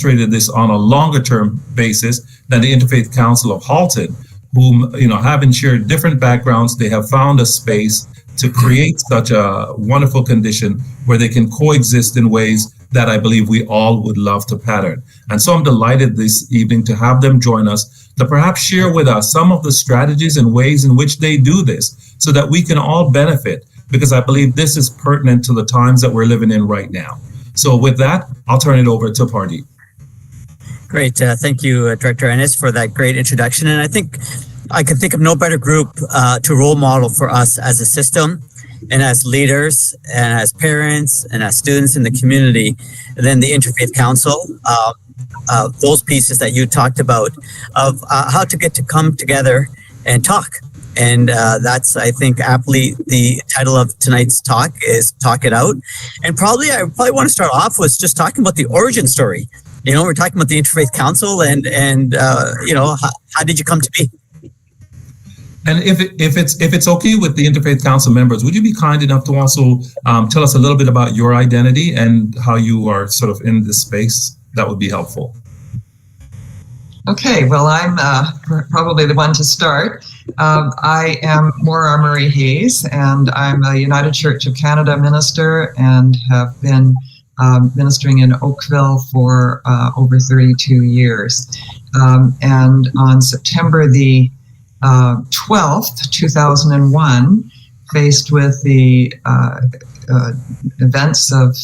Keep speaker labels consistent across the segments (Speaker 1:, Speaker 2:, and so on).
Speaker 1: demonstrated this on a longer term basis than the Interfaith Council of Halton, whom, having shared different backgrounds, they have found a space to create such a wonderful condition where they can coexist in ways that I believe we all would love to pattern. And so I'm delighted this evening to have them join us to perhaps share with us some of the strategies and ways in which they do this so that we can all benefit, because I believe this is pertinent to the times that we're living in right now. So with that, I'll turn it over to Pardeep.
Speaker 2: Great. Thank you, Director Ennis, for that great introduction. And I think I can think of no better group to role model for us as a system and as leaders and as parents and as students in the community than the Interfaith Council. Those pieces that you talked about of how to get to come together and talk. And that's, I think, aptly the title of tonight's talk is Talk It Out. And I want to start off with just talking about the origin story. We're talking about the Interfaith Council and how did you come to be?
Speaker 1: And if it's okay with the Interfaith Council members, would you be kind enough to also tell us a little bit about your identity and how you are sort of in this space? That would be helpful.
Speaker 3: Okay, well, I'm probably the one to start. I am Maura Marie Hayes, and I'm a United Church of Canada minister and have been ministering in Oakville for over 32 years. And on September the 12th, 2001, faced with the events of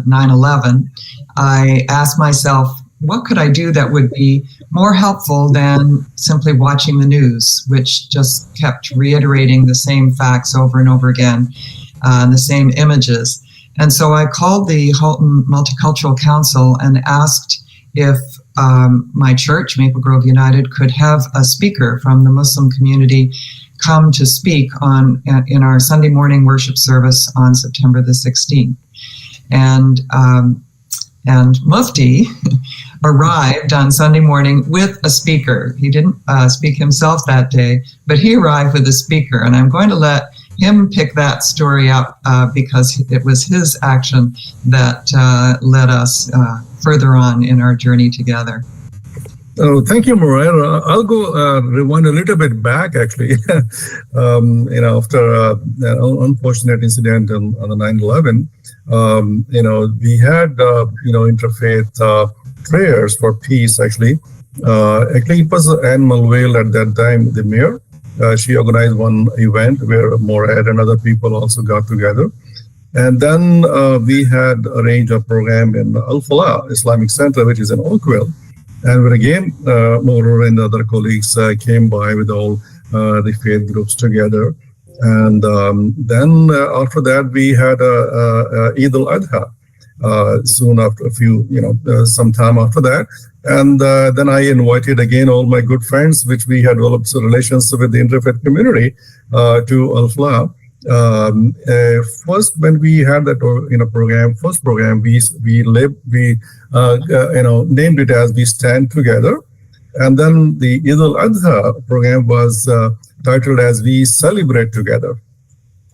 Speaker 3: 9/11, I asked myself, what could I do that would be more helpful than simply watching the news, which just kept reiterating the same facts over and over again, and the same images. And so I called the Halton Multicultural Council and asked if my church, Maple Grove United, could have a speaker from the Muslim community come to speak in our Sunday morning worship service on September the 16th. And Mufti arrived on Sunday morning with a speaker. He didn't speak himself that day, but he arrived with a speaker. And I'm going to let him pick that story up because it was his action that led us further on in our journey together.
Speaker 4: Oh, thank you, Maura. I'll go rewind a little bit back, actually. After an unfortunate incident on the 9/11, we had, interfaith prayers for peace, actually. Actually, it was Anne Mulvale at that time, the mayor. She organized one event where Morad and other people also got together. And then we had arranged a program in Al-Falah Islamic Center, which is in Oakville. And when again, Moro and other colleagues came by with all the faith groups together. And then after that, we had Eid al-Adha soon after some time after that. And then I invited again all my good friends, which we had developed relations with the interfaith community to Al-Falah. First, when we had that first program, we named it as We Stand Together, and then the Eid al-Adha program was titled as We Celebrate Together.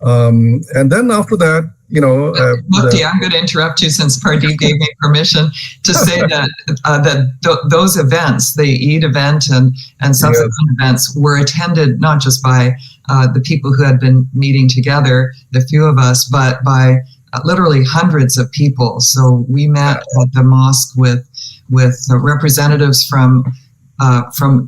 Speaker 4: And then after that,
Speaker 3: Mufti, I'm going to interrupt you since Pardeep gave me permission to say that those events, the Eid event and subsequent events, were attended not just by the people who had been meeting together, the few of us, but by literally hundreds of people. So we met at the mosque with representatives from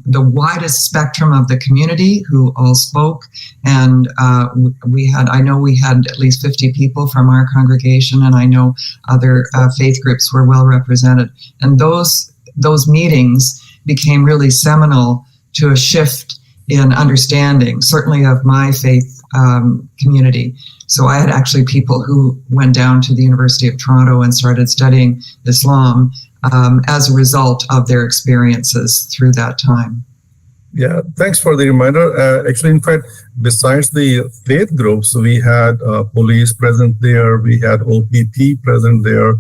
Speaker 3: the widest spectrum of the community who all spoke, and I know we had at least 50 people from our congregation, and I know other faith groups were well represented. And those meetings became really seminal to a shift in understanding, certainly of my faith community. So I had actually people who went down to the University of Toronto and started studying Islam as a result of their experiences through that time.
Speaker 4: Yeah, thanks for the reminder. Actually, in fact, besides the faith groups, we had police present there, we had OPP present there,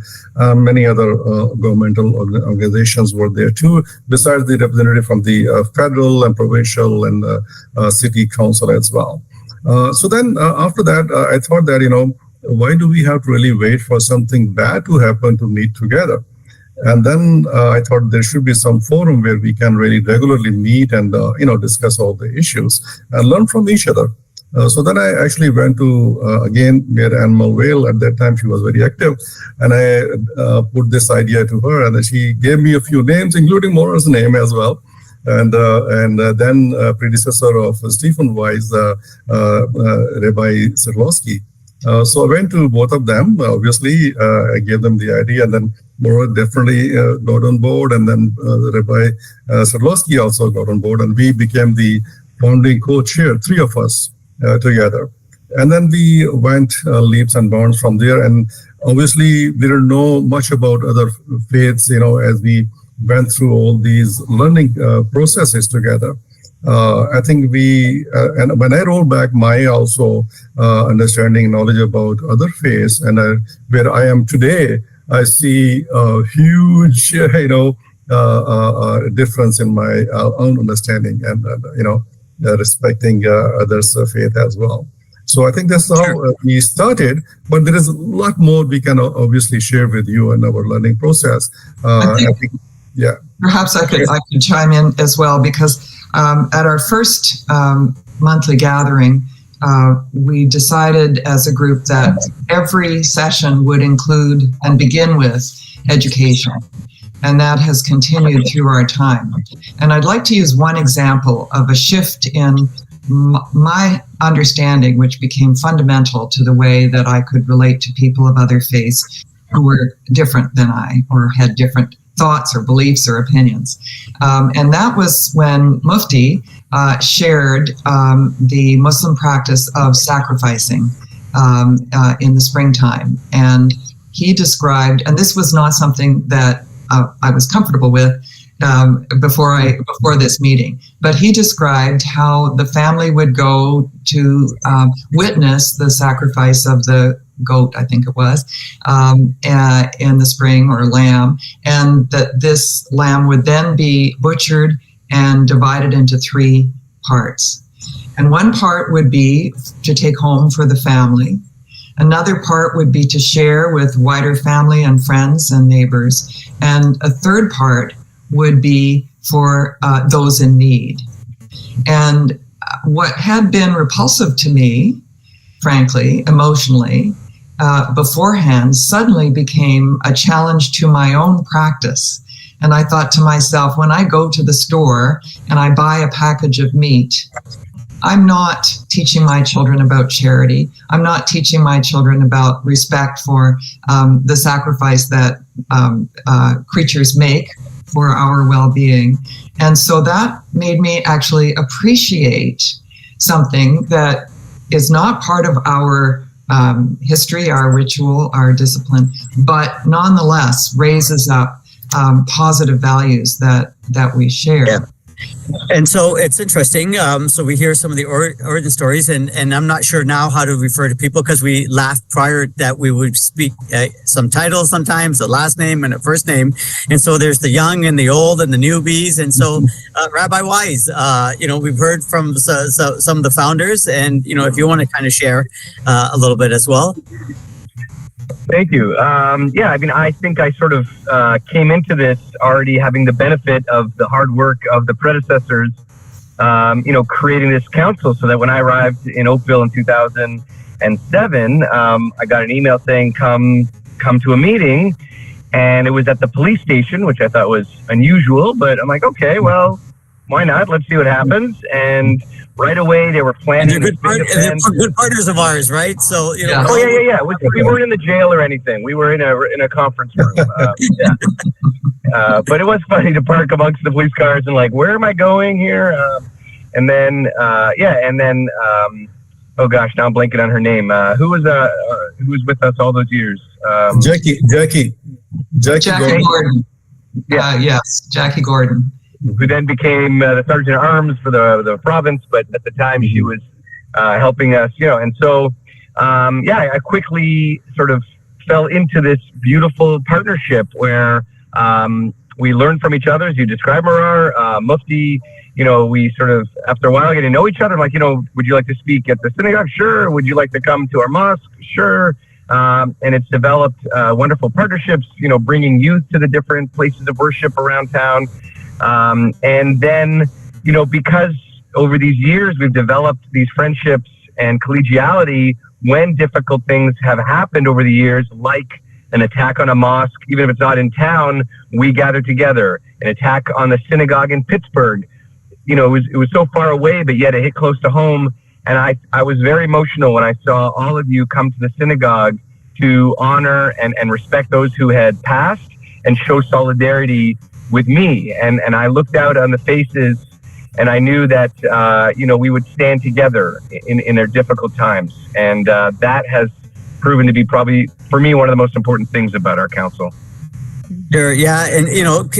Speaker 4: many other governmental organizations were there too, besides the representative from the federal and provincial and city council as well. So then after that, I thought that, why do we have to really wait for something bad to happen to meet together? And then I thought there should be some forum where we can really regularly meet and discuss all the issues and learn from each other. So then I actually went to again Mayor Anne Mulvale. At that time she was very active, and I put this idea to her, and she gave me a few names, including Maura's name as well. And then predecessor of Stephen Wise, Rabbi Sirlowski. So I went to both of them. Obviously, I gave them the idea, and then Maura definitely got on board, and then Rabbi Sirlowski also got on board, and we became the founding co-chair, three of us together. And then we went leaps and bounds from there. And obviously, we didn't know much about other faiths, as we went through all these learning processes together. I think and when I roll back my also understanding, knowledge about other faiths, and where I am today, I see a huge, difference in my own understanding and, respecting others' faith as well. So I think that's how we started, but there is a lot more we can obviously share with you in our learning process. I think
Speaker 3: perhaps I could chime in as well, because at our first monthly gathering, we decided as a group that every session would include and begin with education. And that has continued through our time. And I'd like to use one example of a shift in my understanding, which became fundamental to the way that I could relate to people of other faiths who were different than I, or had different thoughts or beliefs or opinions. And that was when Mufti shared the Muslim practice of sacrificing in the springtime. And he described, and this was not something that I was comfortable with before this meeting, but he described how the family would go to witness the sacrifice of the goat, I think it was, in the spring, or lamb, and that this lamb would then be butchered and divided into three parts. And one part would be to take home for the family. Another part would be to share with wider family and friends and neighbors. And a third part would be for those in need. And what had been repulsive to me, frankly, emotionally, beforehand, suddenly became a challenge to my own practice. And I thought to myself, when I go to the store and I buy a package of meat, I'm not teaching my children about charity. I'm not teaching my children about respect for the sacrifice that creatures make for our well-being. And so that made me actually appreciate something that is not part of our history, our ritual, our discipline, but nonetheless raises up positive values that we share.
Speaker 2: Yeah. And so it's interesting. So we hear some of the origin stories, and I'm not sure now how to refer to people, because we laughed prior that we would speak some titles sometimes, a last name and a first name. And so there's the young and the old and the newbies. And so Rabbi Wise, we've heard from some of the founders, and, if you want to kind of share a little bit as well.
Speaker 5: Thank you. I think I sort of came into this already having the benefit of the hard work of the predecessors, creating this council, so that when I arrived in Oakville in 2007, I got an email saying, come to a meeting, and it was at the police station, which I thought was unusual, but I'm like, okay, well, why not? Let's see what happens. And right away, they were planning.
Speaker 2: They're good partners of ours, right? So,
Speaker 5: Yeah. Oh yeah. We weren't in the jail or anything. We were in a conference room. But it was funny to park amongst the police cars and like, where am I going here? Oh gosh, now I'm blanking on her name. Who was with us all those years?
Speaker 4: Jackie
Speaker 3: Gordon. Yes, Jackie Gordon.
Speaker 5: Who then became the Sergeant at Arms for the province, but at the time she was helping us, and so I quickly sort of fell into this beautiful partnership where we learned from each other, as you described, Marar, Mufti. We sort of, after a while, getting to know each other. Like, would you like to speak at the synagogue? Sure. Would you like to come to our mosque? Sure. and it's developed wonderful partnerships, bringing youth to the different places of worship around town. And then, because over these years we've developed these friendships and collegiality, when difficult things have happened over the years, like an attack on a mosque, even if it's not in town, we gather together. An attack on the synagogue in Pittsburgh, it was so far away, but yet it hit close to home. And I was very emotional when I saw all of you come to the synagogue to honor and respect those who had passed and show solidarity with me. And I looked out on the faces, and I knew that, we would stand together in their difficult times. And that has proven to be probably, for me, one of the most important things about our council.
Speaker 2: Sure. Yeah. And,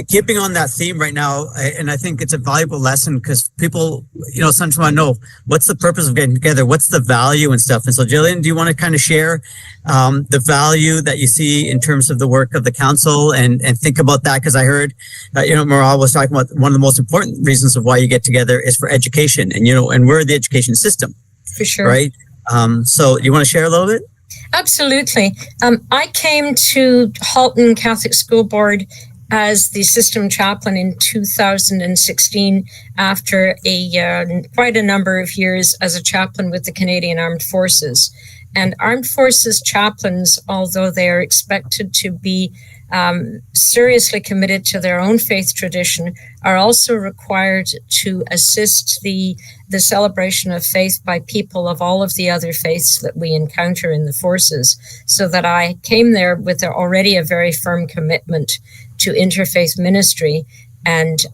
Speaker 2: keeping on that theme right now, and I think it's a valuable lesson because people, sometimes want to know what's the purpose of getting together? What's the value and stuff? And so, Jillian, do you want to kind of share the value that you see in terms of the work of the council and think about that? Because I heard, Maral was talking about one of the most important reasons of why you get together is for education. And, and we're the education system.
Speaker 6: For sure.
Speaker 2: Right. So you want to share a little bit?
Speaker 6: Absolutely. I came to Halton Catholic School Board as the system chaplain in 2016 after quite a number of years as a chaplain with the Canadian Armed Forces. And Armed Forces chaplains, although they are expected to be seriously committed to their own faith tradition, are also required to assist the celebration of faith by people of all of the other faiths that we encounter in the forces. So that I came there with already a very firm commitment to interfaith ministry, and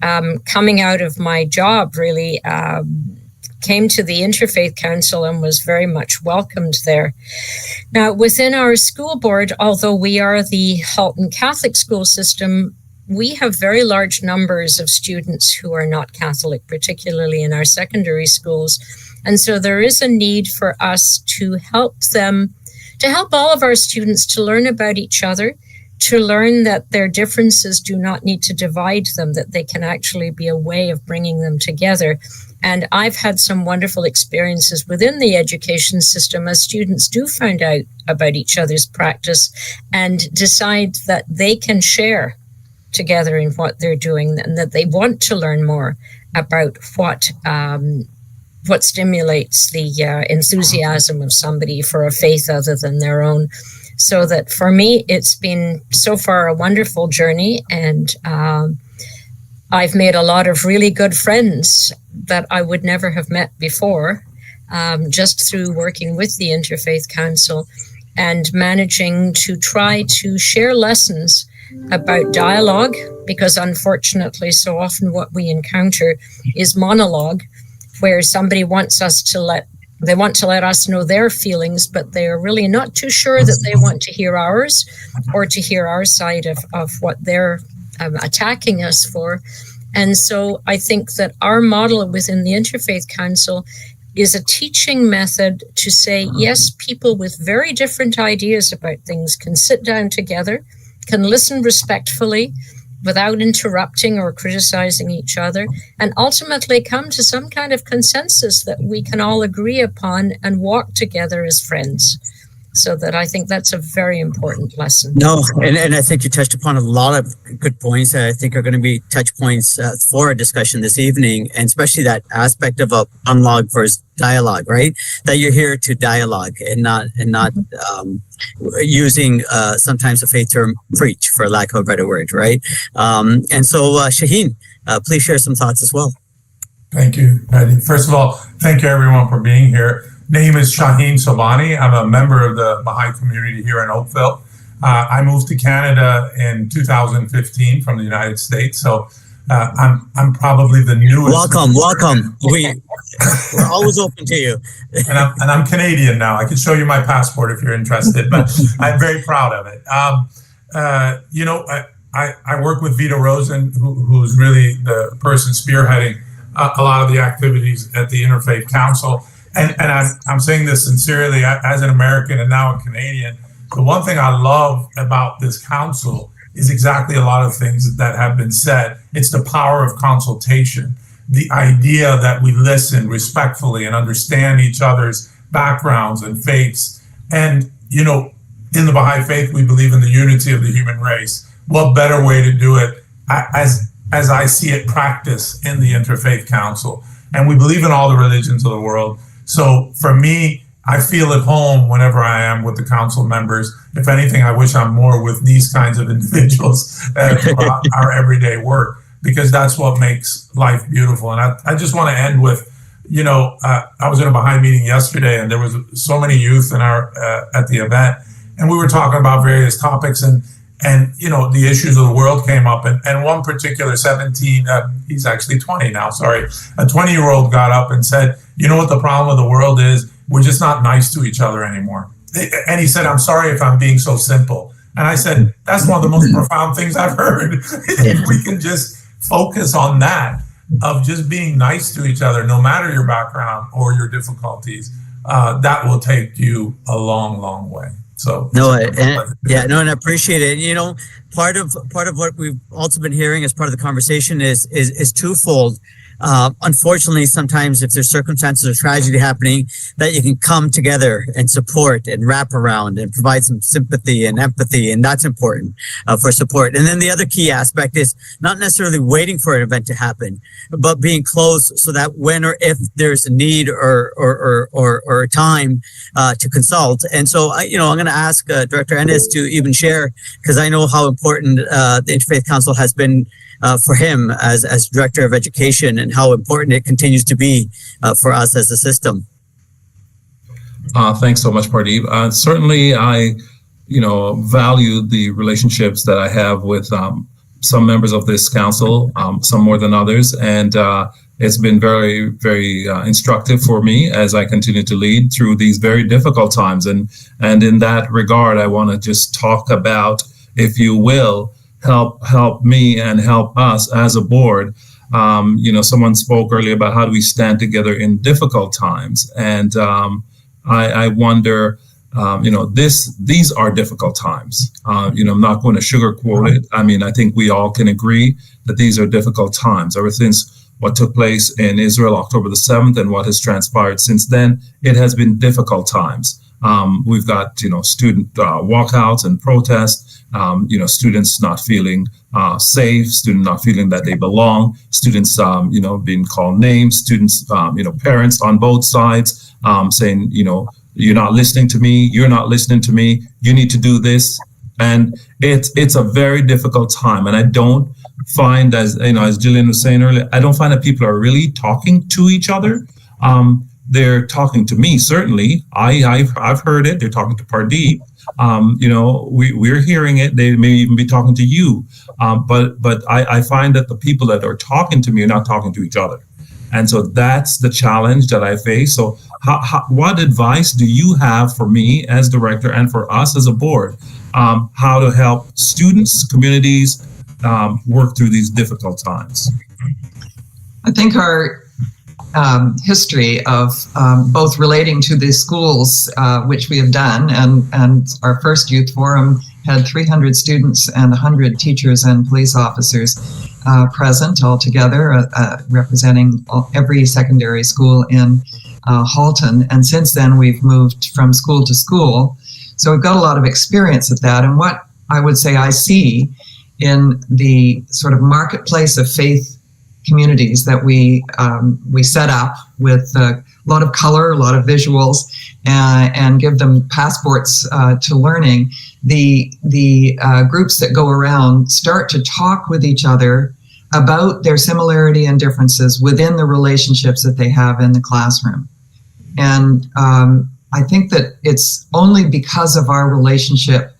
Speaker 6: coming out of my job really came to the Interfaith Council and was very much welcomed there. Now, within our school board, although we are the Halton Catholic school system, we have very large numbers of students who are not Catholic, particularly in our secondary schools. And so there is a need for us to help all of our students to learn about each other, to learn that their differences do not need to divide them, that they can actually be a way of bringing them together. And I've had some wonderful experiences within the education system as students do find out about each other's practice and decide that they can share together in what they're doing, and that they want to learn more about what stimulates the enthusiasm of somebody for a faith other than their own. So that for me, it's been so far a wonderful journey, and I've made a lot of really good friends that I would never have met before, just through working with the Interfaith Council and managing to try to share lessons about dialogue, because unfortunately so often what we encounter is monologue, where somebody wants to let us know their feelings, but they're really not too sure that they want to hear ours or to hear our side of what they're attacking us for. And so I think that our model within the Interfaith Council is a teaching method to say, yes, people with very different ideas about things can sit down together, can listen respectfully without interrupting or criticizing each other, and ultimately come to some kind of consensus that we can all agree upon and walk together as friends. So that I think that's a very important lesson.
Speaker 2: No, and I think you touched upon a lot of good points that I think are going to be touch points for a discussion this evening, and especially that aspect of a monologue versus dialogue, right? That you're here to dialogue and not using sometimes the faith term preach, for lack of a better word, right? And so Shaheen, please share some thoughts as well.
Speaker 7: Thank you, Patty. First of all, thank you everyone for being here. Name is Shaheen Sobhani. I'm a member of the Baha'i community here in Oakville. I moved to Canada in 2015 from the United States, so I'm probably the newest.
Speaker 2: Welcome. We're always open to you.
Speaker 7: and I'm Canadian now. I can show you my passport if you're interested, but I'm very proud of it. I work with Vito Rosen, who's really the person spearheading a lot of the activities at the Interfaith Council. And I'm saying this sincerely as an American and now a Canadian. The one thing I love about this council is exactly a lot of things that have been said. It's the power of consultation, the idea that we listen respectfully and understand each other's backgrounds and faiths. And, in the Baha'i faith, we believe in the unity of the human race. What better way to do it as I see it practiced in the Interfaith Council? And we believe in all the religions of the world. So for me, I feel at home whenever I am with the council members. If anything, I wish I'm more with these kinds of individuals throughout our everyday work, because that's what makes life beautiful. And I just want to end with, I was in a Baha'i meeting yesterday, and there was so many youth in our at the event, and we were talking about various topics, and the issues of the world came up, and one particular 17, he's actually 20 now, sorry, a 20-year-old got up and said, you know what the problem with the world is? We're just not nice to each other anymore. And he said, I'm sorry if I'm being so simple. And I said, that's one of the most profound things I've heard. If we can just focus on that, of just being nice to each other, no matter your background or your difficulties, that will take you a long, long way. So
Speaker 2: and I appreciate it. Part of what we've also been hearing as part of the conversation is twofold. Unfortunately, sometimes if there's circumstances or tragedy happening, that you can come together and support and wrap around and provide some sympathy and empathy, and that's important for support. And then the other key aspect is not necessarily waiting for an event to happen, but being close so that when or if there's a need or time to consult. And so, I'm going to ask Director Ennis to even share, because I know how important the Interfaith Council has been for him as Director of Education, and how important it continues to be for us as a system.
Speaker 1: Thanks so much, Pardeep. Certainly, I, value the relationships that I have with some members of this council, some more than others, and it's been very, very instructive for me as I continue to lead through these very difficult times. And in that regard, I want to just talk about, if you will, help me and help us as a board. Someone spoke earlier about how do we stand together in difficult times, and I wonder, these are difficult times. I'm not going to sugarcoat it. I mean, I think we all can agree that these are difficult times. Ever since what took place in Israel, October the 7th, and what has transpired since then, it has been difficult times. We've got, student walkouts and protests, students not feeling safe, students not feeling that they belong, students, being called names, students, parents on both sides saying, you're not listening to me, you're not listening to me, you need to do this. And it's a very difficult time. And I don't find, as Jillian was saying earlier, I don't find that people are really talking to each other. They're talking to me, certainly. I've heard it. They're talking to Pardeep. We're hearing it. They may even be talking to you. But I find that the people that are talking to me are not talking to each other. And so that's the challenge that I face. So what advice do you have for me as director and for us as a board, how to help students, communities work through these difficult times?
Speaker 3: I think our history of both relating to the schools, which we have done, and our first youth forum had 300 students and 100 teachers and police officers present altogether, representing every secondary school in Halton. And since then, we've moved from school to school. So we've got a lot of experience at that. And what I would say I see in the sort of marketplace of faith communities that we set up with a lot of color, a lot of visuals, and give them passports to learning. The groups that go around start to talk with each other about their similarity and differences within the relationships that they have in the classroom. And I think that it's only because of our relationship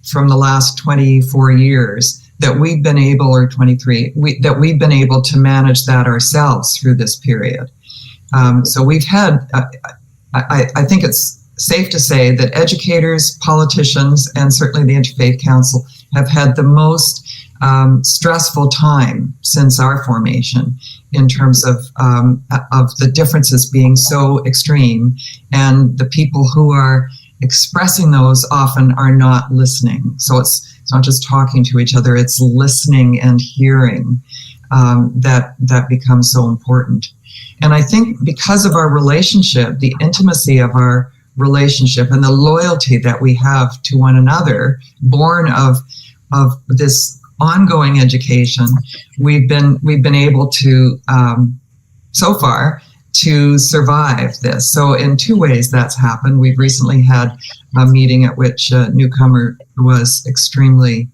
Speaker 3: from the last 24 years that we've been able, or 23, that we've been able to manage that ourselves through this period. So we've had, I think it's safe to say that educators, politicians, and certainly the Interfaith Council have had the most stressful time since our formation in terms of the differences being so extreme, and the people who are expressing those often are not listening. So it's not just talking to each other, it's listening and hearing that becomes so important. And I think because of our relationship, the intimacy of our relationship and the loyalty that we have to one another, born of this ongoing education, we've been able to so far to survive this. So in two ways that's happened. We've recently had a meeting at which a newcomer was extremely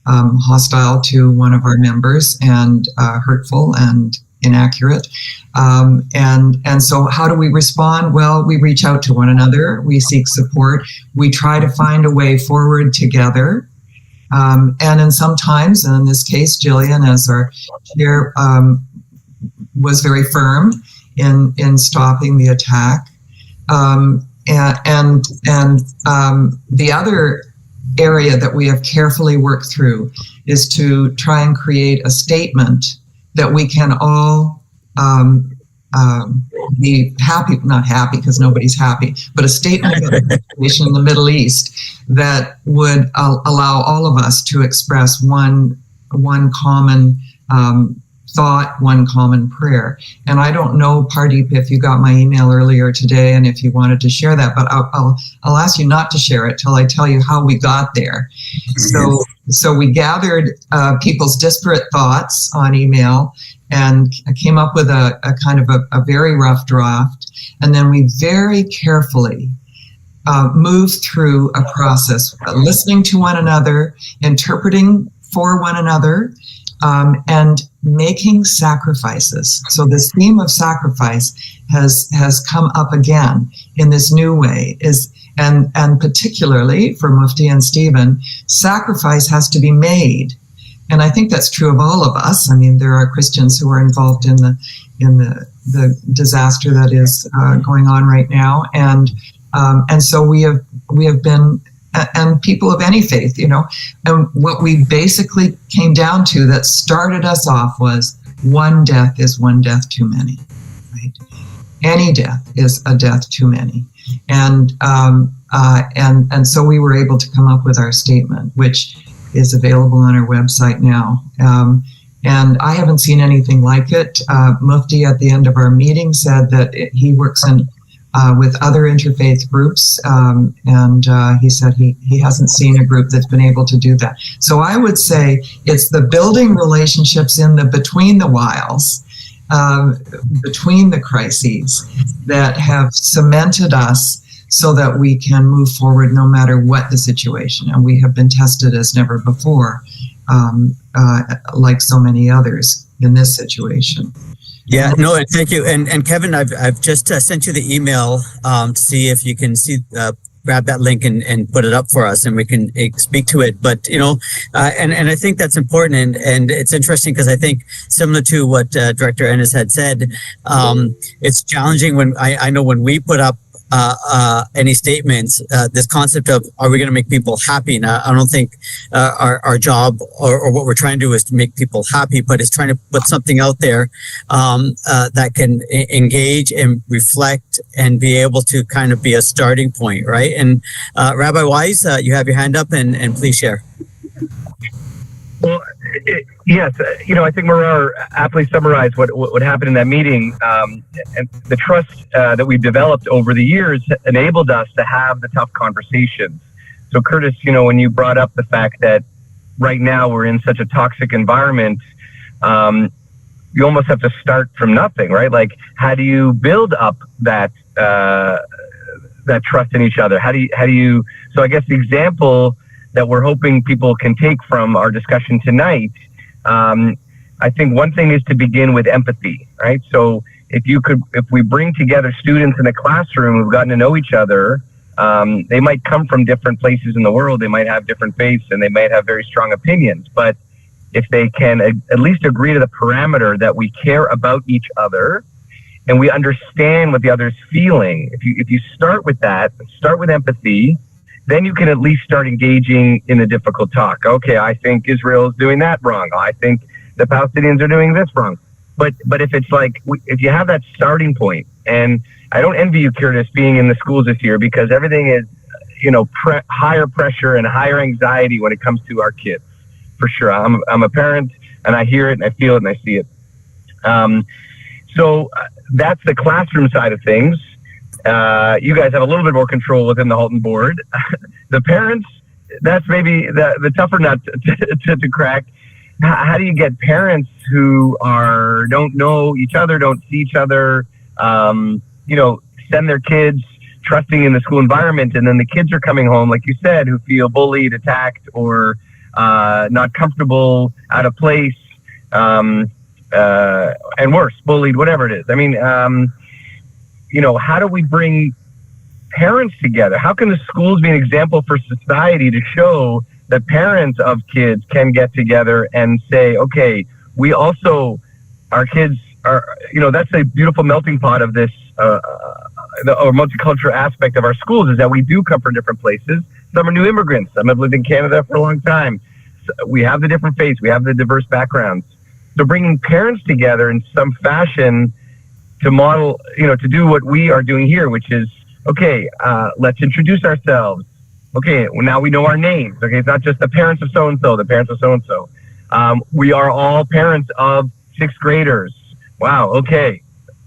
Speaker 3: hostile to one of our members and hurtful and inaccurate. And so how do we respond? Well, we reach out to one another. We seek support. We try to find a way forward together. And in sometimes, and in this case, Jillian, as our chair, was very firm in stopping the attack. And the other area that we have carefully worked through is to try and create a statement that we can all be happy, not happy because nobody's happy, but a statement about the situation in the Middle East that would allow all of us to express one common thought, one common prayer. And I don't know, Pardeep, if you got my email earlier today and if you wanted to share that, but I'll ask you not to share it till I tell you how we got there. So we gathered people's disparate thoughts on email and I came up with a kind of a very rough draft. And then we very carefully moved through a process, listening to one another, interpreting for one another, and making sacrifices. So this theme of sacrifice has come up again in this new way, and particularly for Mufti and Stephen, sacrifice has to be made. And I think that's true of all of us. I mean, there are Christians who are involved in the disaster that is going on right now, and so we have been, and people of any faith, you know, and what we basically came down to that started us off was one death is one death too many, right? Any death is a death too many, and so we were able to come up with our statement, which is available on our website now. And I haven't seen anything like it. Mufti at the end of our meeting said that he works with other interfaith groups, and he said he hasn't seen a group that's been able to do that. So I would say it's the building relationships in the between the whiles, between the crises, that have cemented us so that we can move forward no matter what the situation. And we have been tested as never before, like so many others in this situation.
Speaker 2: Yeah, no, thank you. And Kevin, I've just sent you the email to see if you can grab that link and put it up for us and we can speak to it. But, you know, and I think that's important. And it's interesting because I think similar to what Director Ennis had said, it's challenging when I know when we put up any statements, this concept of, are we going to make people happy? Now, I don't think our job or what we're trying to do is to make people happy, but it's trying to put something out there that can engage and reflect and be able to kind of be a starting point, right? And Rabbi Wise, you have your hand up and please share.
Speaker 5: Well, yes, you know, I think Marar aptly summarized what happened in that meeting. And the trust that we've developed over the years enabled us to have the tough conversations. So Curtis, you know, when you brought up the fact that right now we're in such a toxic environment, you almost have to start from nothing, right? Like, how do you build up that trust in each other? How do you, so I guess the example that we're hoping people can take from our discussion tonight, I think one thing is to begin with empathy, right? So if we bring together students in a classroom who've gotten to know each other, they might come from different places in the world, they might have different faiths, and they might have very strong opinions, but if they can at least agree to the parameter that we care about each other and we understand what the other's feeling, if you start with that, start with empathy, then you can at least start engaging in a difficult talk. Okay, I think Israel is doing that wrong. I think the Palestinians are doing this wrong. But if it's like, if you have that starting point, and I don't envy you, Curtis, being in the schools this year, because everything is, you know, higher pressure and higher anxiety when it comes to our kids, for sure. I'm a parent, and I hear it, and I feel it, and I see it. So that's the classroom side of things. You guys have a little bit more control within the Halton board. The parents, that's maybe the tougher nut to crack. How do you get parents who don't know each other, don't see each other, send their kids trusting in the school environment, and then the kids are coming home, like you said, who feel bullied, attacked, or not comfortable, out of place, and worse, bullied, whatever it is. I mean, how do we bring parents together? How can the schools be an example for society to show that parents of kids can get together and say, okay, we also, our kids are, that's a beautiful melting pot of this, or multicultural aspect of our schools, is that we do come from different places. Some are new immigrants. Some have lived in Canada for a long time. So we have the different faiths. We have the diverse backgrounds. So bringing parents together in some fashion to model, to do what we are doing here, which is, okay, let's introduce ourselves. Okay, well, now we know our names. Okay, it's not just the parents of so-and-so, the parents of so-and-so. We are all parents of sixth graders. Wow, okay,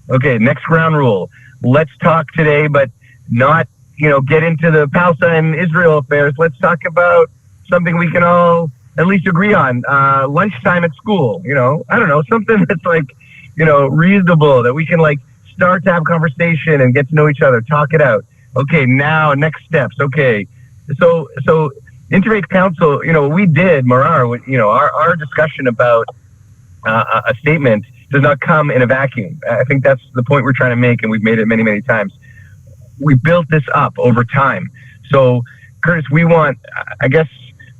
Speaker 5: next ground rule. Let's talk today, but not, get into the Palestine-Israel affairs. Let's talk about something we can all at least agree on. Lunchtime at school, I don't know, something that's like, reasonable, that we can start to have conversation and get to know each other, talk it out. Okay, now next steps. Okay, so Interfaith Council, we did, Marar, our discussion about a statement does not come in a vacuum. I think that's the point we're trying to make, and we've made it many, many times. We built this up over time. So, Curtis, I guess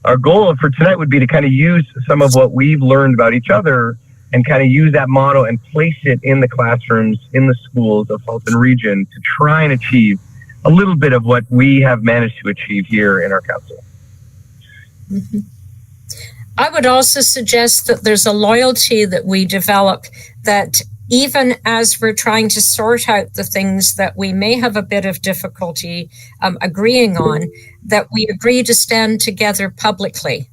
Speaker 5: our goal for tonight would be to kind of use some of what we've learned about each other and kind of use that model and place it in the classrooms, in the schools of Halton Region to try and achieve a little bit of what we have managed to achieve here in our council.
Speaker 6: Mm-hmm. I would also suggest that there's a loyalty that we develop, that even as we're trying to sort out the things that we may have a bit of difficulty agreeing on, that we agree to stand together publicly,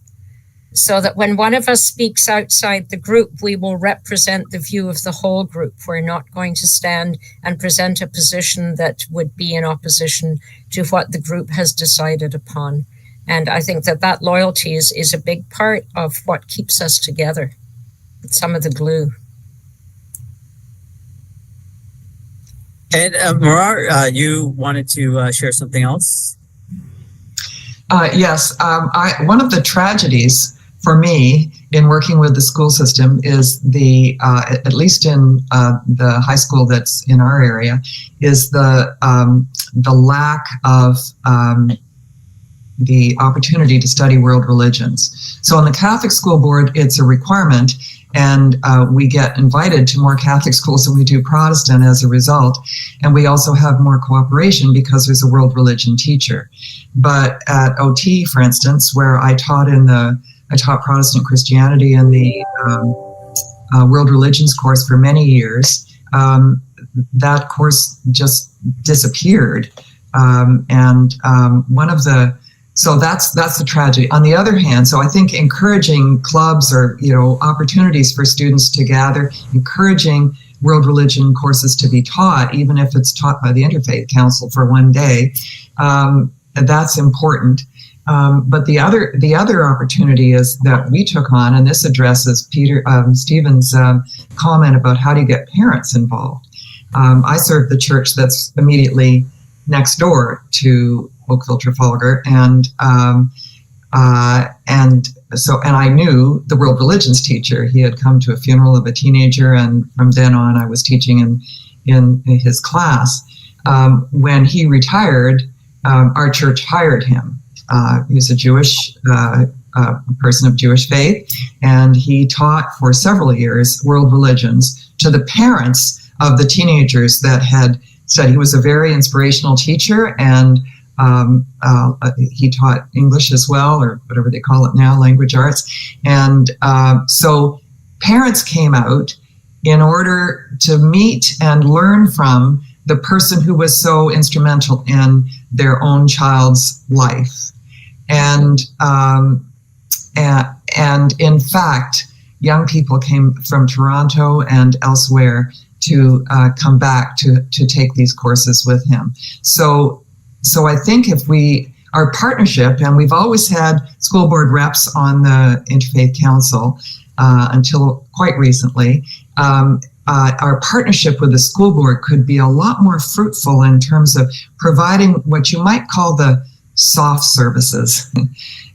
Speaker 6: so that when one of us speaks outside the group, we will represent the view of the whole group. We're not going to stand and present a position that would be in opposition to what the group has decided upon. And I think that loyalty is a big part of what keeps us together. It's some of the glue.
Speaker 2: And Marar, you wanted to share something else?
Speaker 3: Yes. One of the tragedies for me in working with the school system is at least in the high school that's in our area, is the lack of the opportunity to study world religions. So on the Catholic school board, it's a requirement, and we get invited to more Catholic schools than we do Protestant as a result. And we also have more cooperation because there's a world religion teacher. But at OT, for instance, where I taught Protestant Christianity in the world religions course for many years, that course just disappeared. So that's the tragedy. On the other hand, so I think encouraging clubs or opportunities for students to gather, encouraging world religion courses to be taught, even if it's taught by the Interfaith Council for one day, that's important. But the other opportunity is that we took on, and this addresses Stephen's comment about how do you get parents involved. I serve the church that's immediately next door to Oakville Trafalgar, and I knew the world religions teacher. He had come to a funeral of a teenager, and from then on I was teaching in his class. When he retired, our church hired him. He was a Jewish person of Jewish faith, and he taught for several years world religions to the parents of the teenagers that had studied. He was a very inspirational teacher, and he taught English as well, or whatever they call it now, language arts. And so parents came out in order to meet and learn from the person who was so instrumental in their own child's life. And in fact, young people came from Toronto and elsewhere to come back to take these courses with him. So I think if our partnership, and we've always had school board reps on the Interfaith Council until quite recently, our partnership with the school board could be a lot more fruitful in terms of providing what you might call the soft services,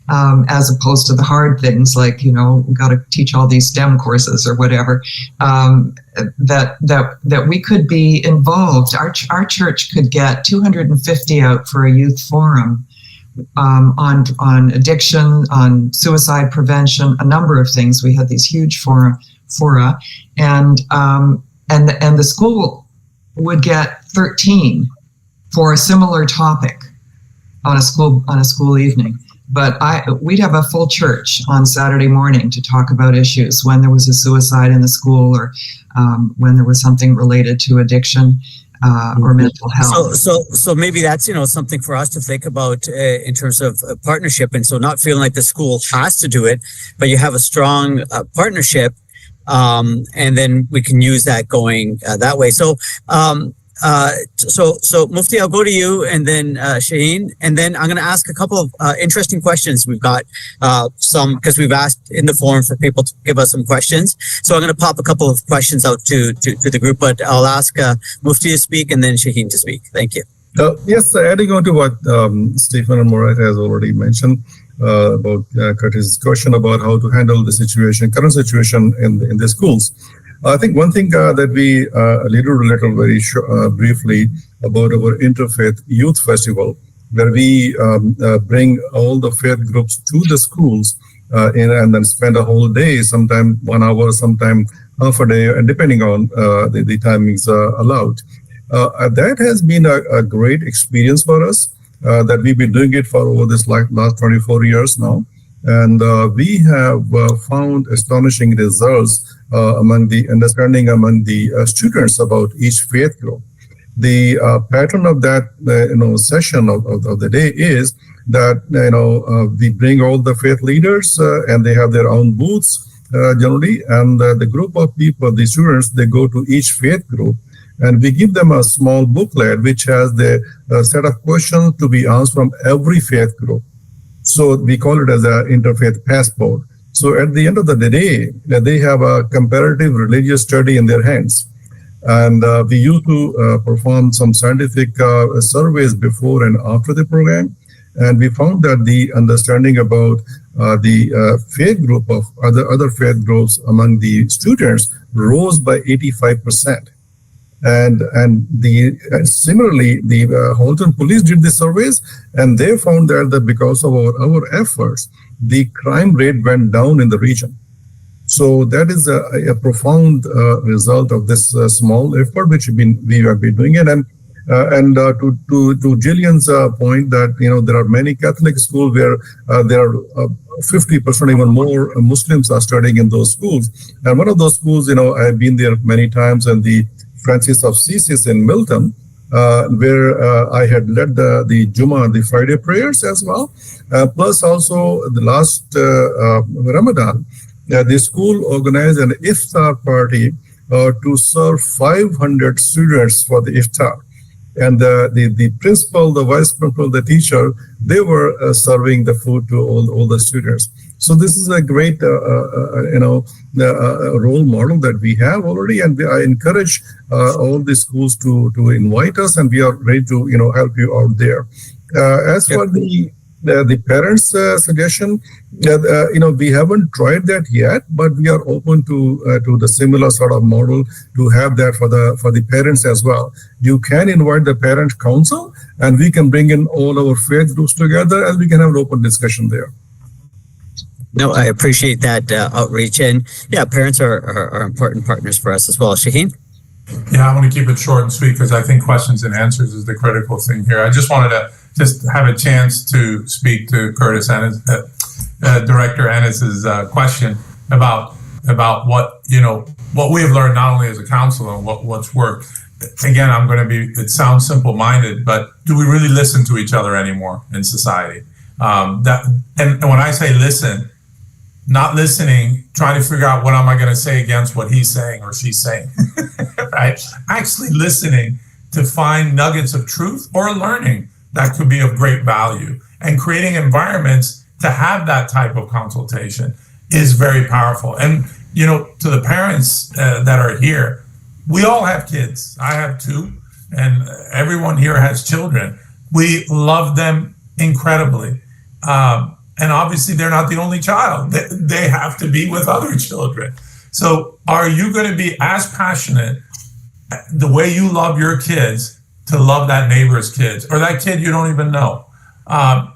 Speaker 3: as opposed to the hard things like, we got to teach all these STEM courses or whatever, that we could be involved. Our church could get 250 out for a youth forum on addiction, on suicide prevention, a number of things. We had these huge fora, and the school would get 13 for a similar topic on a school evening. But we'd have a full church on Saturday morning to talk about issues when there was a suicide in the school, or when there was something related to addiction or mental health.
Speaker 2: So maybe that's something for us to think about in terms of partnership, and so not feeling like the school has to do it, but you have a strong partnership, and then we can use that going that way. So Mufti, I'll go to you, and then Shaheen, and then I'm going to ask a couple of interesting questions. We've got some, because we've asked in the forum for people to give us some questions. So I'm going to pop a couple of questions out to the group, but I'll ask Mufti to speak and then Shaheen to speak. Thank you.
Speaker 4: Yes, adding on to what Stephen and Morat has already mentioned about Curtis's question about how to handle the current situation in the schools. I think one thing that we alluded to very briefly about our Interfaith Youth Festival, where we bring all the faith groups to the schools and then spend a whole day, sometime 1 hour, sometime half a day, and depending on the timings allowed. That has been a great experience for us, that we've been doing it for over this last 24 years now. And we have found astonishing results among the students about each faith group. The pattern of that session of the day is that we bring all the faith leaders and they have their own booths generally, and the group of people, the students, they go to each faith group, and we give them a small booklet which has the set of questions to be answered from every faith group. So we call it as an interfaith passport. So at the end of the day, they have a comparative religious study in their hands. And we used to perform some scientific surveys before and after the program. And we found that the understanding about the faith group of other faith groups among the students rose by 85%. And similarly, the Halton police did the surveys, and they found that because of our efforts, the crime rate went down in the region. So that is a profound result of this small effort which we have been doing it. And to Jillian's point that there are many Catholic schools where there are 50%, even more Muslims are studying in those schools. And one of those schools, I've been there many times, and the Francis of Assisi in Milton, where I had led the Jummah, the Friday prayers as well. Plus also the last Ramadan, the school organized an iftar party to serve 500 students for the iftar. And the principal, the vice principal, the teacher, they were serving the food to all the students. So this is a great, role model that we have already, and I encourage all the schools to invite us, and we are ready to help you out there. As for the parents' suggestion, we haven't tried that yet, but we are open to the similar sort of model to have that for the parents as well. You can invite the parent council, and we can bring in all our faith groups together, and we can have an open discussion there.
Speaker 2: No, I appreciate that outreach, and parents are important partners for us as well. Shaheen?
Speaker 7: Yeah, I want to keep it short and sweet because I think questions and answers is the critical thing here. I just wanted to have a chance to speak to Curtis and Director Ennis's question about what we have learned not only as a council and what's worked. Again, it sounds simple-minded, but do we really listen to each other anymore in society? And when I say listen, not listening, trying to figure out what am I going to say against what he's saying or she's saying. right? Actually listening to find nuggets of truth or learning that could be of great value, and creating environments to have that type of consultation is very powerful. And, to the parents that are here, we all have kids. I have two, and everyone here has children. We love them incredibly. And obviously they're not the only child. They have to be with other children. So are you going to be as passionate the way you love your kids to love that neighbor's kids or that kid you don't even know?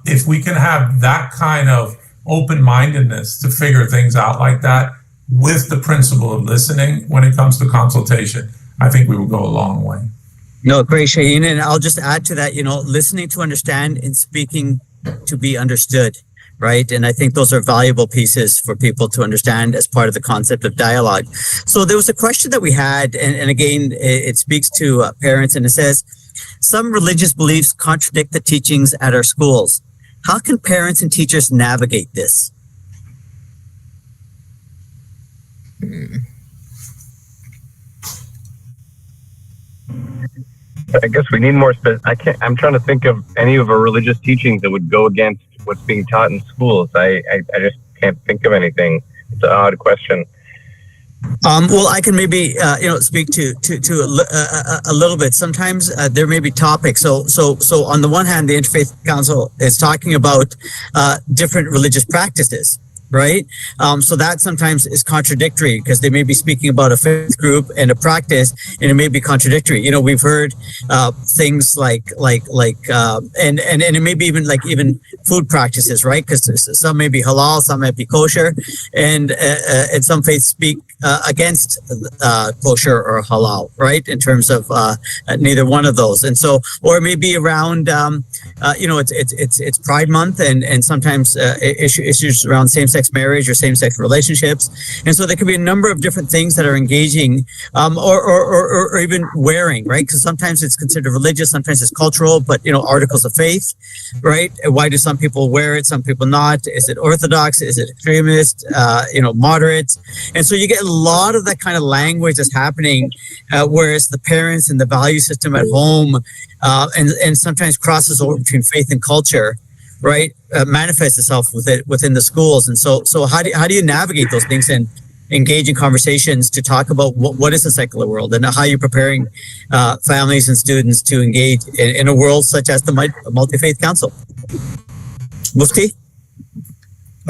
Speaker 7: If we can have that kind of open-mindedness to figure things out like that with the principle of listening when it comes to consultation, I think we will go a long way.
Speaker 2: No, great, Shaheen. And I'll just add to that, listening to understand and speaking to be understood, right? And I think those are valuable pieces for people to understand as part of the concept of dialogue. So there was a question that we had, and again, it speaks to parents, and it says, some religious beliefs contradict the teachings at our schools. How can parents and teachers navigate this?
Speaker 5: I guess we need more. I'm trying to think of any of our religious teachings that would go against what's being taught in schools. I just can't think of anything. It's an odd question.
Speaker 2: Well, I can maybe speak to a little bit. Sometimes there may be topics. So on the one hand, the Interfaith Council is talking about different religious practices, right? So that sometimes is contradictory because they may be speaking about a faith group and a practice, and it may be contradictory. We've heard things like and it may be even food practices, right? Because some may be halal, some may be kosher, and some faiths speak against kosher or halal, right? In terms of neither one of those, and so, or it may be around it's Pride Month, and sometimes issues around same-sex marriage or same-sex relationships, and so there could be a number of different things that are engaging, or even wearing, right? Because sometimes it's considered religious, sometimes it's cultural, but articles of faith, right? Why do some people wear it, some people not? Is it orthodox? Is it extremist? Moderate? And so you get a lot of that kind of language that's happening, whereas the parents and the value system at home, and sometimes crosses over between faith and culture, right? Manifests itself within the schools. And so how do you navigate those things and engage in conversations to talk about what is the secular world and how you're preparing families and students to engage in a world such as the Multi-Faith Council? Mufti?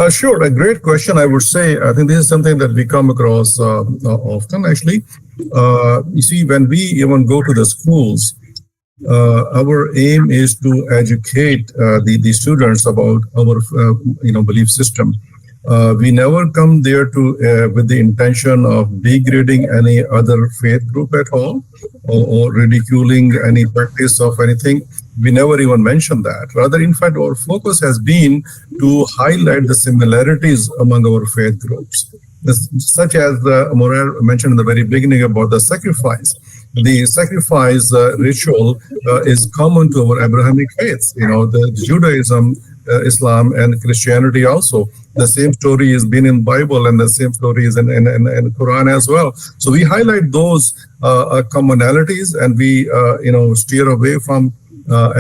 Speaker 4: Sure, a great question. I would say, I think this is something that we come across often, actually. You see, when we even go to the schools, our aim is to educate the students about our belief system. We never come there with the intention of degrading any other faith group at all, or ridiculing any practice of anything. We never even mention that. Rather, in fact, our focus has been to highlight the similarities among our faith groups, such as Morel mentioned in the very beginning about the sacrifice. The sacrifice ritual is common to our Abrahamic faiths. The Judaism, Islam, and Christianity also. The same story has been in Bible, and the same story is in Quran as well. So we highlight those commonalities, and we steer away from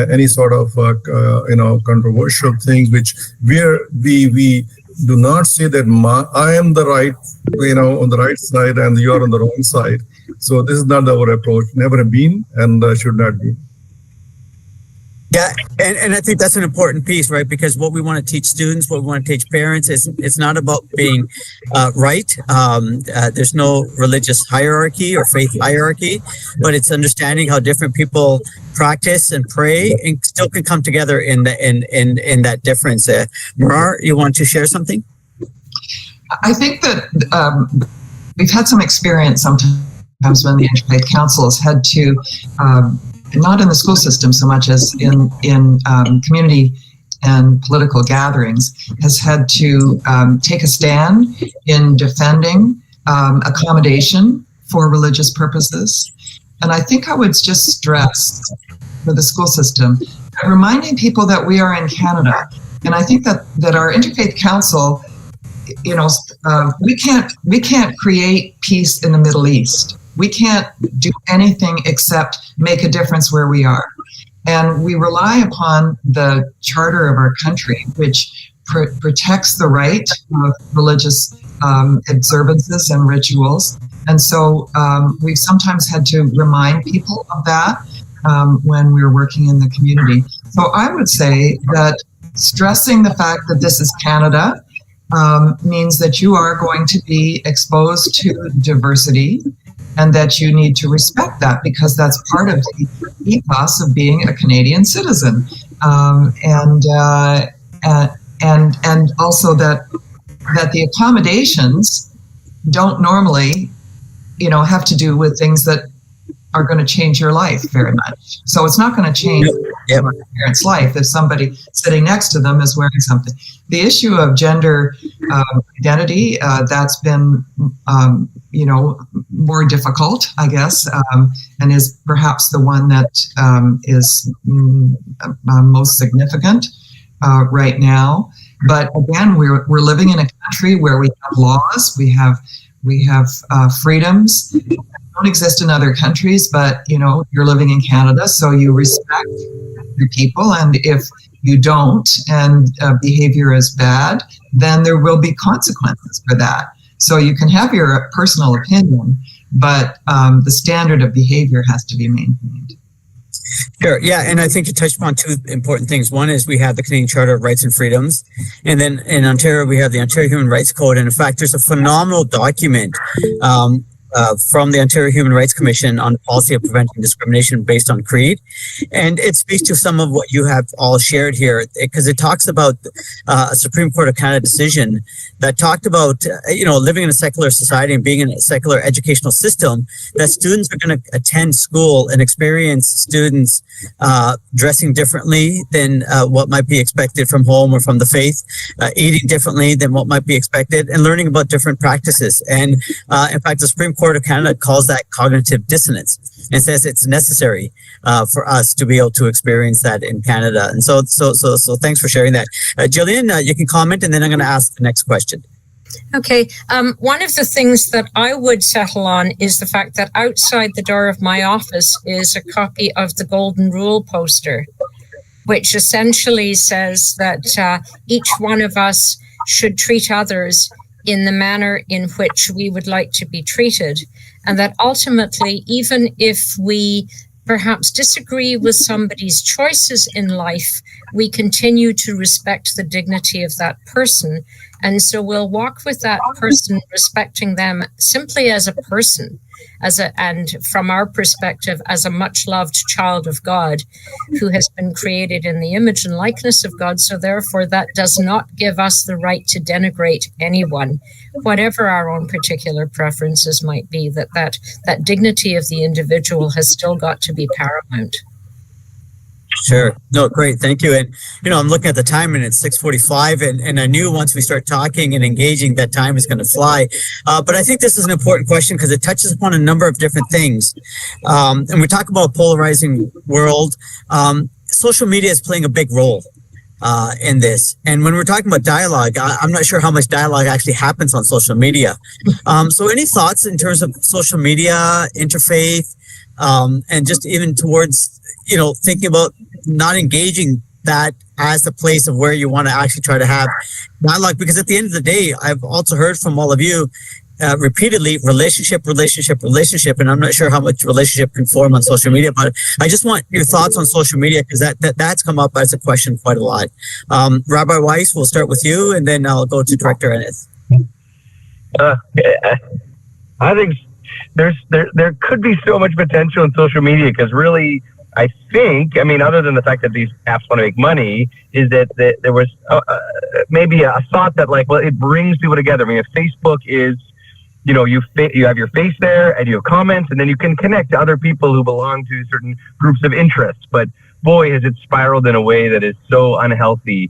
Speaker 4: any sort of controversial things, where we do not say that I am the right, on the right side, and you are on the wrong side. So this is not our approach, never been, and should not be.
Speaker 2: Yeah, and I think that's an important piece, right? Because what we want to teach students, what we want to teach parents is it's not about being right. There's no religious hierarchy or faith hierarchy, but it's understanding how different people practice and pray and still can come together in that difference. Marar, you want to share something?
Speaker 3: I think that we've had some experience sometimes when the Interfaith Council has had to not in the school system so much as in community and political gatherings, has had to take a stand in defending accommodation for religious purposes. And I think I would just stress for the school system, reminding people that we are in Canada. And I think that our Interfaith Council, we can't create peace in the Middle East. We can't do anything except make a difference where we are. And we rely upon the charter of our country, which protects the right of religious observances and rituals. And so we've sometimes had to remind people of that when we're working in the community. So I would say that stressing the fact that this is Canada means that you are going to be exposed to diversity, and that you need to respect that because that's part of the ethos of being a Canadian citizen, and also that the accommodations don't normally, have to do with things that are going to change your life very much. So it's not going to change your parent's life if somebody sitting next to them is wearing something. The issue of gender identity, that's been, more difficult, I guess, and is perhaps the one that is most significant right now. But again, we're living in a country where we have laws, we have freedoms. They don't exist in other countries, but you're living in Canada, so you respect your people, and if you don't and behavior is bad, then there will be consequences for that. So you can have your personal opinion, but the standard of behavior has to be maintained.
Speaker 2: Sure. Yeah. And I think you touched upon two important things. One is we have the Canadian Charter of Rights and Freedoms. And then in Ontario, we have the Ontario Human Rights Code. And in fact, there's a phenomenal document from the Ontario Human Rights Commission on the policy of preventing discrimination based on creed. And it speaks to some of what you have all shared here, because it talks about a Supreme Court of Canada decision that talked about, living in a secular society and being in a secular educational system, that students are going to attend school and experience students dressing differently than what might be expected from home or from the faith, eating differently than what might be expected, and learning about different practices. And in fact, the Supreme Court of Canada calls that cognitive dissonance and says it's necessary for us to be able to experience that in Canada. And so thanks for sharing that. Jillian, you can comment, and then I'm going to ask the next question.
Speaker 6: Okay. One of the things that I would settle on is the fact that outside the door of my office is a copy of the Golden Rule poster, which essentially says that each one of us should treat others in the manner in which we would like to be treated. And that ultimately, even if we perhaps disagree with somebody's choices in life, we continue to respect the dignity of that person. And so we'll walk with that person, respecting them simply as a person, and from our perspective, as a much loved child of God who has been created in the image and likeness of God. So therefore, that does not give us the right to denigrate anyone, whatever our own particular preferences might be, that dignity of the individual has still got to be paramount.
Speaker 2: Sure. No, great. Thank you. And, I'm looking at the time and it's 6:45 and I knew once we start talking and engaging that time is going to fly. But I think this is an important question because it touches upon a number of different things. And we talk about a polarizing world. Social media is playing a big role in this. And when we're talking about dialogue, I'm not sure how much dialogue actually happens on social media. So any thoughts in terms of social media, interfaith, and just even towards, thinking about not engaging that as the place of where you want to actually try to have dialogue? Because at the end of the day, I've also heard from all of you repeatedly, relationship. And I'm not sure how much relationship can form on social media, but I just want your thoughts on social media because that's come up as a question quite a lot. Rabbi Weiss, we'll start with you, and then I'll go to Director Ennis.
Speaker 5: I think there could be so much potential in social media because really, I think, other than the fact that these apps want to make money, is that there was maybe a thought that it brings people together. If Facebook is, you have your face there and you have comments and then you can connect to other people who belong to certain groups of interest. But boy, has it spiraled in a way that is so unhealthy.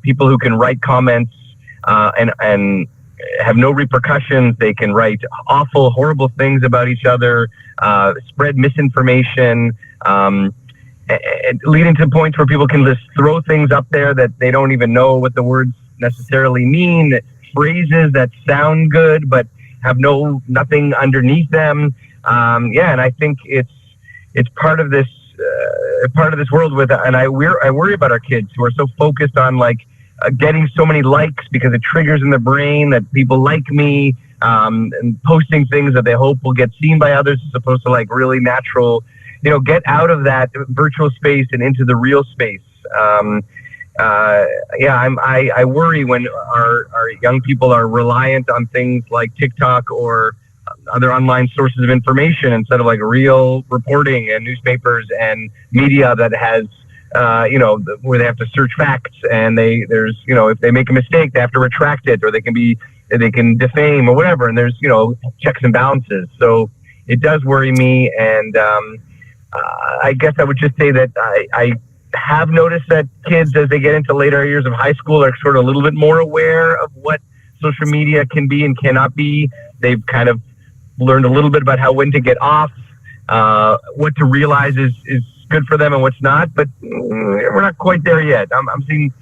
Speaker 5: People who can write comments and have no repercussions. They can write awful, horrible things about each other, spread misinformation, leading to points where people can just throw things up there that they don't even know what the words necessarily mean, phrases that sound good but have nothing underneath them. And I think it's part of this world and I worry about our kids who are so focused on getting so many likes because it triggers in the brain that people like me, and posting things that they hope will get seen by others as opposed to really natural, get out of that virtual space and into the real space. I worry when our young people are reliant on things like TikTok or other online sources of information instead of real reporting and newspapers and media that has, where they have to search facts and if they make a mistake, they have to retract it, or they can defame or whatever. And there's, checks and balances. So it does worry me. And I guess I would just say that I have noticed that kids, as they get into later years of high school, are sort of a little bit more aware of what social media can be and cannot be. They've kind of learned a little bit about when to get off, what to realize is good for them and what's not, but we're not quite there yet. I'm seeing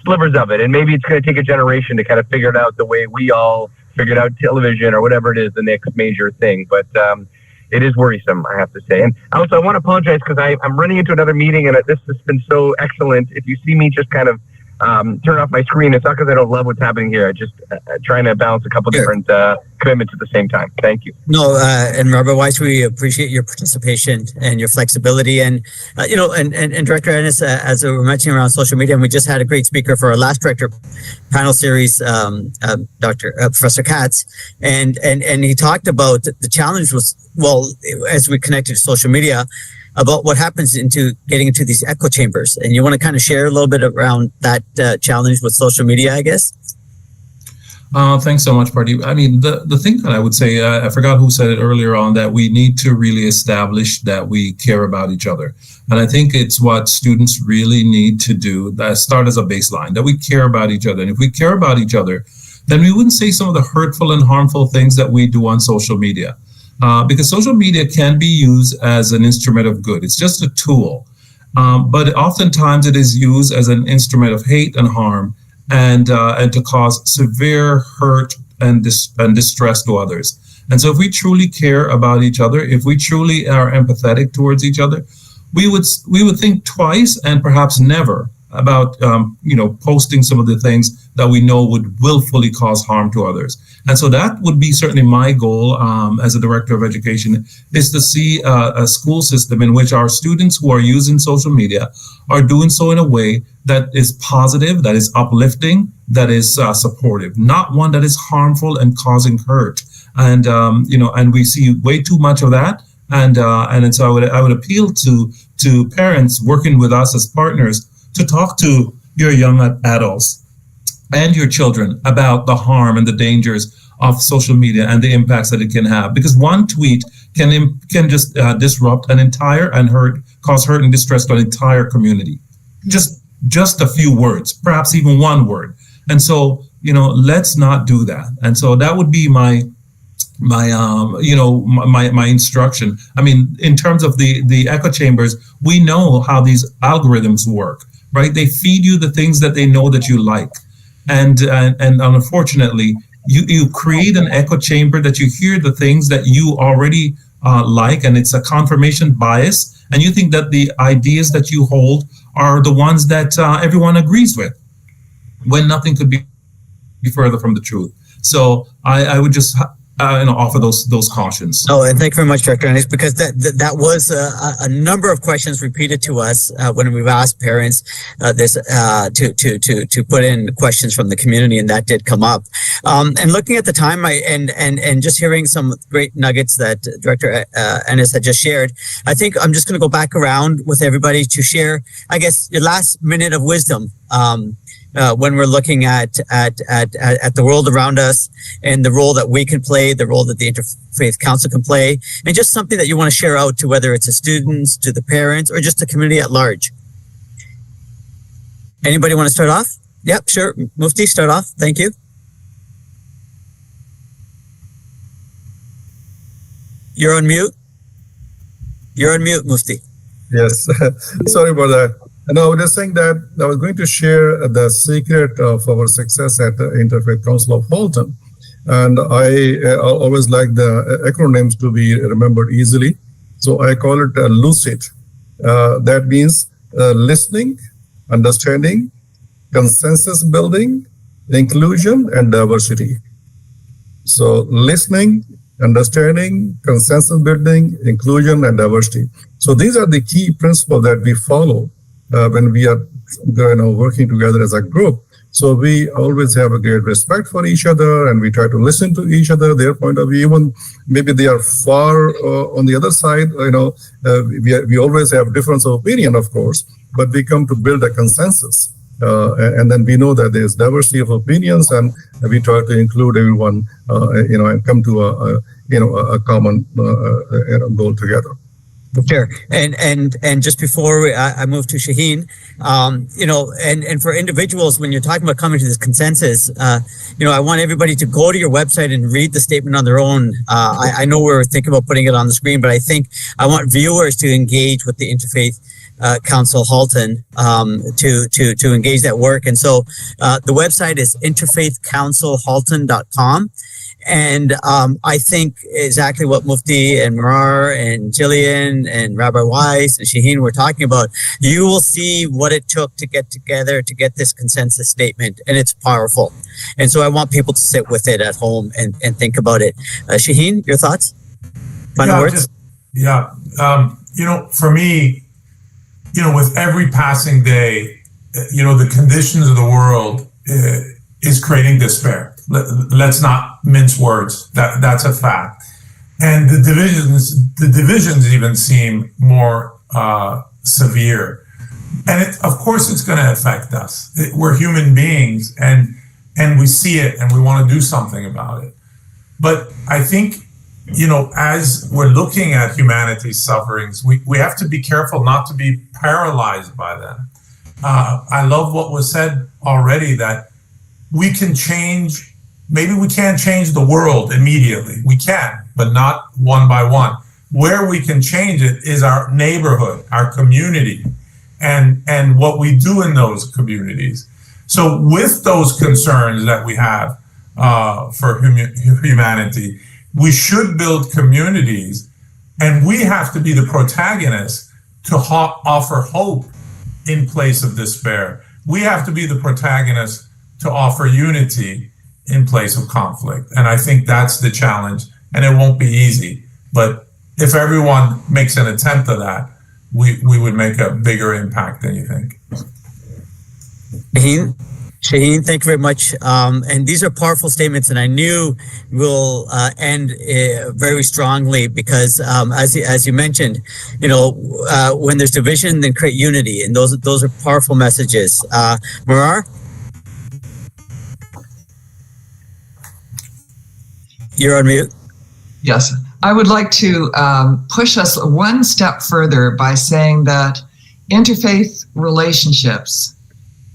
Speaker 5: slivers of it, and maybe it's going to take a generation to kind of figure it out the way we all figured out television or whatever it is, the next major thing. But it is worrisome, I have to say. And also, I want to apologize because I'm running into another meeting, and this has been so excellent. If you see me just kind of turn off my screen, it's not because I don't love what's happening here. I just trying to balance a couple different commitments at the same time. Thank you.
Speaker 2: No, and Robert Weiss, we appreciate your participation and your flexibility. And, and Director Ennis, as we were mentioning around social media, and we just had a great speaker for our last director panel series, Professor Katz, and he talked about the challenge was, as we connected to social media, about what happens getting into these echo chambers. And you want to kind of share a little bit around that challenge with social media, I guess?
Speaker 1: Thanks so much, Pardeep. I mean, the thing that I would say, I forgot who said it earlier on, that we need to really establish that we care about each other. And I think it's what students really need to do, that start as a baseline, that we care about each other. And if we care about each other, then we wouldn't say some of the hurtful and harmful things that we do on social media. Because social media can be used as an instrument of good. It's just a tool. But oftentimes it is used as an instrument of hate and harm, and to cause severe hurt and distress to others. And so if we truly care about each other, if we truly are empathetic towards each other, we would think twice and perhaps never about posting some of the things that we know would willfully cause harm to others. And so that would be certainly my goal as a director of education, is to see a school system in which our students who are using social media are doing so in a way that is positive, that is uplifting, that is supportive, not one that is harmful and causing hurt. And and we see way too much of that. And so I would appeal to parents working with us as partners to talk to your young adults and your children about the harm and the dangers of social media and the impacts that it can have. Because one tweet can just disrupt an entire cause hurt and distress to an entire community. Just a few words, perhaps even one word. And so, let's not do that. And so that would be my instruction. I mean, in terms of the echo chambers, we know how these algorithms work, right? They feed you the things that they know that you like. And unfortunately, you create an echo chamber that you hear the things that you already like, and it's a confirmation bias. And you think that the ideas that you hold are the ones that everyone agrees with, when nothing could be further from the truth. So I would just offer those cautions.
Speaker 2: Oh, and thank you very much, Director Ennis, because that was a number of questions repeated to us when we've asked parents to put in questions from the community, and that did come up. And looking at the time, and just hearing some great nuggets that Director Ennis had just shared, I think I'm just going to go back around with everybody to share, I guess, your last minute of wisdom. When we're looking at the world around us and the role that we can play, the role that the Interfaith Council can play, and just something that you want to share out to, whether it's the students, to the parents, or just the community at large. Anybody want to start off? Yep, sure. Mufti, start off. Thank you. You're on mute. You're on mute, Mufti.
Speaker 4: Yes, sorry about that. And I was just saying that I was going to share the secret of our success at the Interfaith Council of Halton. And I always like the acronyms to be remembered easily. So I call it LUCID. That means listening, understanding, consensus building, inclusion, and diversity. So listening, understanding, consensus building, inclusion, and diversity. So these are the key principles that we follow when we are working together as a group. So we always have a great respect for each other, and we try to listen to each other, their point of view. Even maybe they are far on the other side. We always have difference of opinion, of course, but we come to build a consensus. And then we know that there's diversity of opinions, and we try to include everyone, and come to a common goal together.
Speaker 2: Sure. And just before I move to Shaheen, and for individuals, when you're talking about coming to this consensus, I want everybody to go to your website and read the statement on their own. I know we're thinking about putting it on the screen, but I think I want viewers to engage with the Interfaith Council Halton to engage that work. And so the website is interfaithcouncilhalton.com. And I think exactly what Mufti and Marar and Jillian and Rabbi Weiss and Shaheen were talking about. You will see what it took to get together to get this consensus statement, and it's powerful. And so I want people to sit with it at home and think about it. Shaheen, your thoughts? Final words?
Speaker 7: For me, with every passing day, the conditions of the world is creating despair. Let's not mince words. That's a fact. And the divisions even seem more severe. And of course it's going to affect us. We're human beings, and we see it, and we want to do something about it. But I think, as we're looking at humanity's sufferings, we have to be careful not to be paralyzed by them. I love what was said already, that we can change. Maybe we can't change the world immediately. We can, but not one by one. Where we can change it is our neighborhood, our community, and what we do in those communities. So with those concerns that we have for humanity, we should build communities, and we have to be the protagonists to offer hope in place of despair. We have to be the protagonists to offer unity in place of conflict. And I think that's the challenge, and it won't be easy. But if everyone makes an attempt at that, we would make a bigger impact than you think.
Speaker 2: Shaheen, thank you very much. And these are powerful statements, and I knew we'll end very strongly because, as you mentioned, when there's division, then create unity, and those are powerful messages. Marar? You're on mute.
Speaker 3: Yes. I would like to push us one step further by saying that interfaith relationships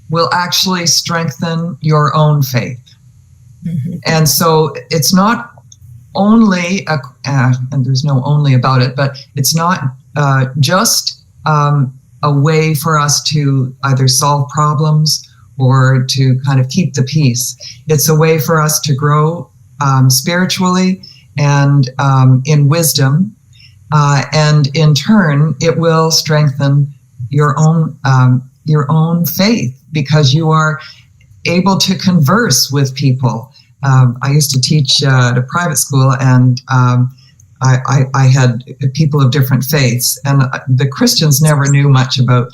Speaker 3: will actually strengthen your own faith. Mm-hmm. And so it's not only, and there's no only about it, but it's not just a way for us to either solve problems or to kind of keep the peace. It's a way for us to grow spiritually and in wisdom, and in turn, it will strengthen your own faith because you are able to converse with people. I used to teach at a private school, and I had people of different faiths, and the Christians never knew much about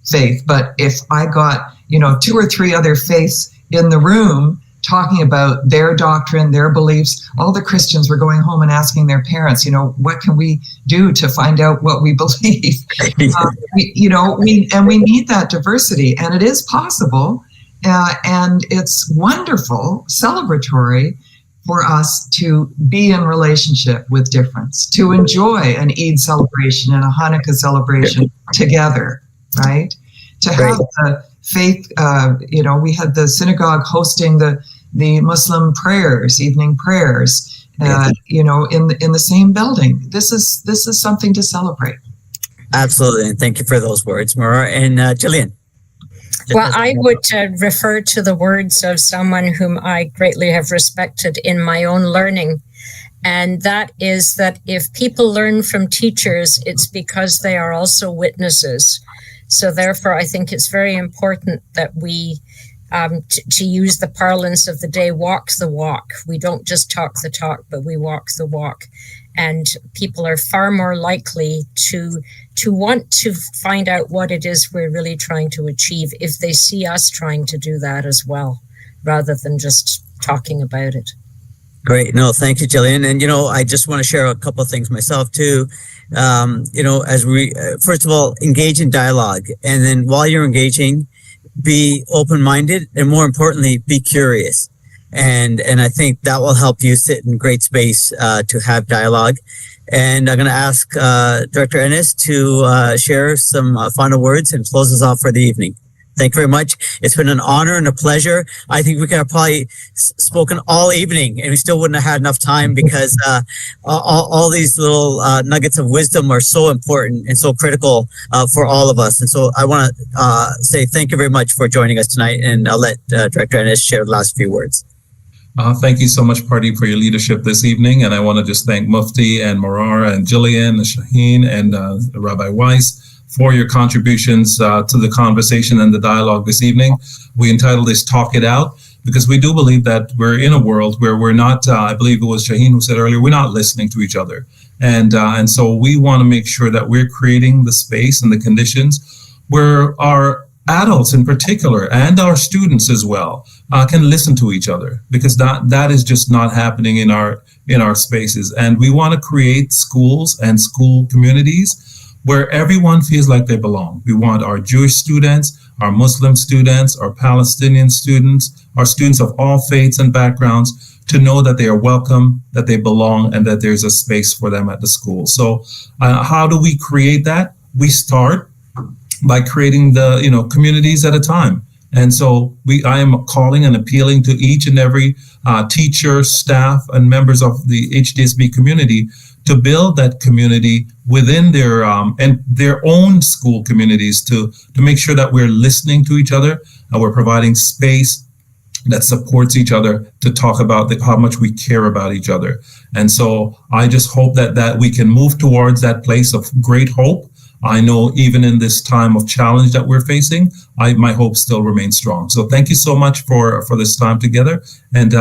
Speaker 3: faith. But if I got 2 or 3 other faiths in the room talking about their doctrine, their beliefs, all the Christians were going home and asking their parents, what can we do to find out what we believe? We need that diversity, and it is possible, and it's wonderful, celebratory for us to be in relationship with difference, to enjoy an Eid celebration and a Hanukkah celebration together, right? To have the faith, we had the synagogue hosting the Muslim prayers, evening prayers, in the same building. This is something to celebrate.
Speaker 2: Absolutely, and thank you for those words, Maura and Jillian.
Speaker 6: Well, I would refer to the words of someone whom I greatly have respected in my own learning. And that is that if people learn from teachers, it's because they are also witnesses. So therefore, I think it's very important that we, to use the parlance of the day, walk the walk. We don't just talk the talk, but we walk the walk. And people are far more likely to want to find out what it is we're really trying to achieve if they see us trying to do that as well, rather than just talking about it.
Speaker 2: Great. No, thank you, Jillian. And, I just want to share a couple of things myself too. As we, first of all, engage in dialogue. And then while you're engaging, be open-minded and more importantly, be curious. And I think that will help you sit in great space to have dialogue. And I'm going to ask Director Ennis to share some final words and close us off for the evening. Thank you very much. It's been an honor and a pleasure. I think we could have probably spoken all evening and we still wouldn't have had enough time because all these little nuggets of wisdom are so important and so critical for all of us. And so I want to say thank you very much for joining us tonight, and I'll let Director Ennis share the last few words.
Speaker 1: Thank you so much, Pardeep, for your leadership this evening. And I want to just thank Mufti and Marara and Jillian, Shaheen, and Rabbi Weiss for your contributions to the conversation and the dialogue this evening. We entitled this Talk It Out because we do believe that we're in a world where we're not, I believe it was Shaheen who said earlier, we're not listening to each other. And so we want to make sure that we're creating the space and the conditions where our adults in particular and our students as well can listen to each other, because that is just not happening in our spaces. And we want to create schools and school communities where everyone feels like they belong. We want our Jewish students, our Muslim students, our Palestinian students, our students of all faiths and backgrounds to know that they are welcome, that they belong, and that there's a space for them at the school. So how do we create that? We start by creating the communities at a time. And so I am calling and appealing to each and every teacher, staff, and members of the HDSB community to build that community within their own school communities to make sure that we're listening to each other and we're providing space that supports each other to talk about how much we care about each other. And so I just hope that we can move towards that place of great hope. I know even in this time of challenge that we're facing, my hope still remains strong. So thank you so much for this time together. And